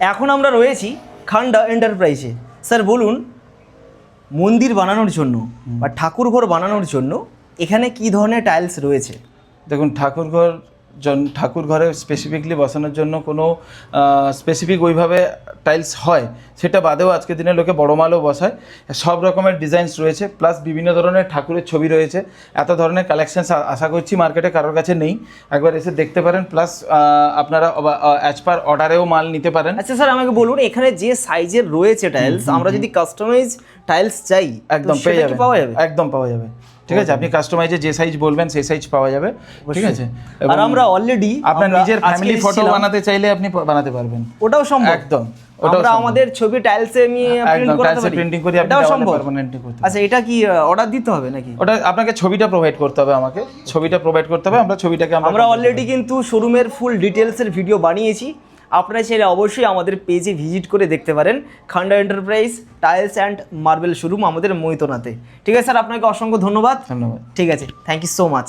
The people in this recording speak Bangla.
এখন আমরা রয়েছি খান্ডা এন্টারপ্রাইজে। স্যার বলুন, মন্দির বানানোর জন্য বা ঠাকুর ঘর বানানোর জন্য এখানে কি ধরনের টাইলস রয়েছে? দেখুন, ঠাকুর ঘরে স্পেসিফিকলি বসানোর জন্য কোনো স্পেসিফিক ওইভাবে টাইলস হয় সেটা বাদেও আজকের দিনে লোকে বড় মালও বসায়। সব রকমের ডিজাইনস রয়েছে, প্লাস বিভিন্ন ধরনের ঠাকুরের ছবি রয়েছে। এত ধরনের কালেকশানস আশা করছি মার্কেটে কারোর কাছে নেই, একবার এসে দেখতে পারেন। প্লাস আপনারা অ্যাজ পার অর্ডারেও মাল নিতে পারেন। আচ্ছা স্যার, আমাকে বলুন এখানে যে সাইজের রয়েছে টাইলস, আমরা যদি কাস্টমাইজ টাইলস চাই একদম পেয়ে যাবে, একদম পাওয়া যাবে। ঠিক আছে, আপনি কাস্টমাইজে যে সাইজ বলবেন সেই সাইজ পাওয়া যাবে। ঠিক আছে, আর আমরা অলরেডি আপনার নিজের ফ্যামিলি ফটো বানাতে চাইলে আপনি বানাতে পারবেন, ওটাও সম্ভব। একদম আমরা আমাদের ছবি টাইলসে আমি প্রিন্ট করতে পারি, প্রিন্টিং করে আপনি পার্মানেন্টলি করতে। আচ্ছা, এটা কি অর্ডার দিতে হবে নাকি? ওটা আপনাকে ছবিটা প্রোভাইড করতে হবে, আমাকে ছবিটা প্রোভাইড করতে হবে। আমরা ছবিটাকে আমরা অলরেডি কিন্তু শোরুমের ফুল ডিটেলসের ভিডিও বানিয়েছি, আপনারা চাইলে অবশ্যই আমাদের পেজে ভিজিট করে দেখতে পারেন। Khanda enterprise tiles and marble showroom আমাদের মৈতনাতে। ঠিক আছে স্যার, আপনাকে অসংখ্য ধন্যবাদ। ধন্যবাদ। ঠিক আছে, থ্যাংক ইউ সো মাচ।